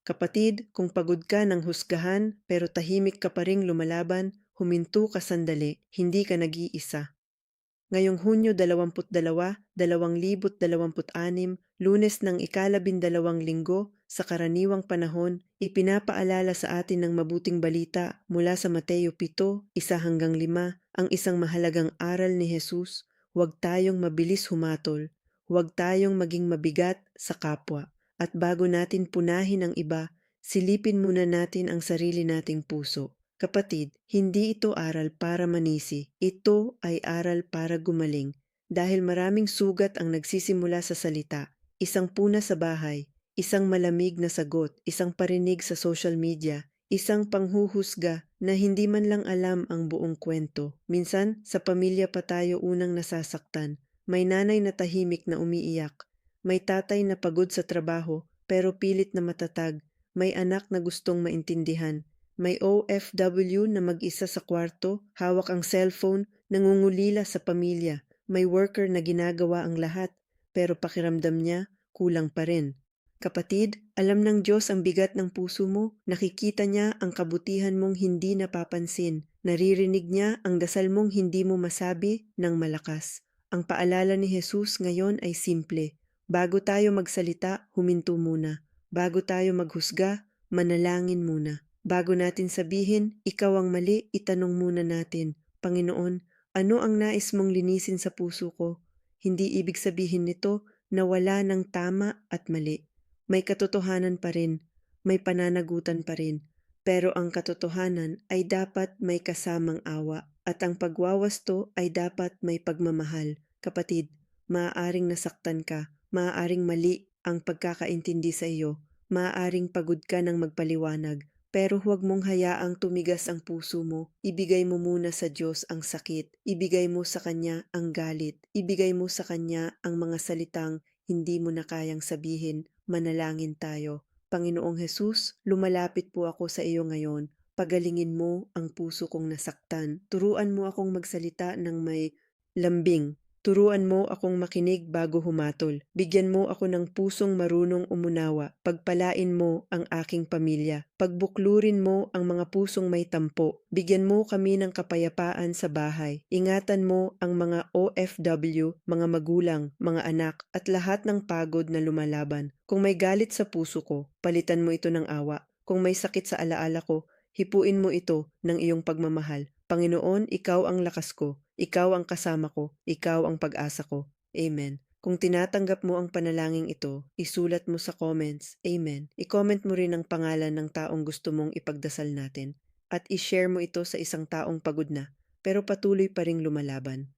Kapatid, kung pagod ka ng husgahan pero tahimik ka pa ring lumalaban, huminto ka sandali, hindi ka nag-iisa. Ngayong Hunyo 22, 2026, Lunes ng ika-12 linggo, sa karaniwang panahon, ipinapaalala sa atin ng mabuting balita mula sa Mateo 7:1-5, ang isang mahalagang aral ni Jesus: huwag tayong mabilis humatol, huwag tayong maging mabigat sa kapwa. At bago natin punahin ang iba, silipin muna natin ang sarili nating puso. Kapatid, hindi ito aral para manisi, ito ay aral para gumaling. Dahil maraming sugat ang nagsisimula sa salita, isang puna sa bahay, isang malamig na sagot, isang parinig sa social media, isang panghuhusga na hindi man lang alam ang buong kwento. Minsan, sa pamilya pa tayo unang nasasaktan. May nanay na tahimik na umiiyak, may tatay na pagod sa trabaho pero pilit na matatag, may anak na gustong maintindihan, may OFW na mag-isa sa kwarto, hawak ang cellphone, nangungulila sa pamilya. May worker na ginagawa ang lahat, pero pakiramdam niya, kulang pa rin. Kapatid, alam ng Diyos ang bigat ng puso mo, nakikita niya ang kabutihan mong hindi napapansin, naririnig niya ang dasal mong hindi mo masabi ng malakas. Ang paalala ni Jesus ngayon ay simple. Bago tayo magsalita, huminto muna. Bago tayo maghusga, manalangin muna. Bago natin sabihin, ikaw ang mali, itanong muna natin, Panginoon, ano ang nais mong linisin sa puso ko? Hindi ibig sabihin nito na wala ng tama at mali. May katotohanan pa rin, may pananagutan pa rin. Pero ang katotohanan ay dapat may kasamang awa at ang pagwawasto ay dapat may pagmamahal. Kapatid, maaaring nasaktan ka, maaaring mali ang pagkakaintindi sa iyo, maaaring pagod ka ng magpaliwanag, pero huwag mong hayaang tumigas ang puso mo. Ibigay mo muna sa Diyos ang sakit. Ibigay mo sa Kanya ang galit. Ibigay mo sa Kanya ang mga salitang hindi mo na kayang sabihin. Manalangin tayo. Panginoong Hesus, lumalapit po ako sa iyo ngayon. Pagalingin mo ang puso kong nasaktan. Turuan mo akong magsalita ng may lambing. Turuan mo akong makinig bago humatol. Bigyan mo ako ng pusong marunong umunawa. Pagpalain mo ang aking pamilya. Pagbuklurin mo ang mga pusong may tampo. Bigyan mo kami ng kapayapaan sa bahay. Ingatan mo ang mga OFW, mga magulang, mga anak, at lahat ng pagod na lumalaban. Kung may galit sa puso ko, palitan mo ito ng awa. Kung may sakit sa alaala ko, hipuin mo ito ng iyong pagmamahal. Panginoon, ikaw ang lakas ko. Ikaw ang kasama ko, ikaw ang pag-asa ko. Amen. Kung tinatanggap mo ang panalangin ito, isulat mo sa comments, Amen. I-comment mo rin ang pangalan ng taong gusto mong ipagdasal natin at i-share mo ito sa isang taong pagod na, pero patuloy pa ring lumalaban.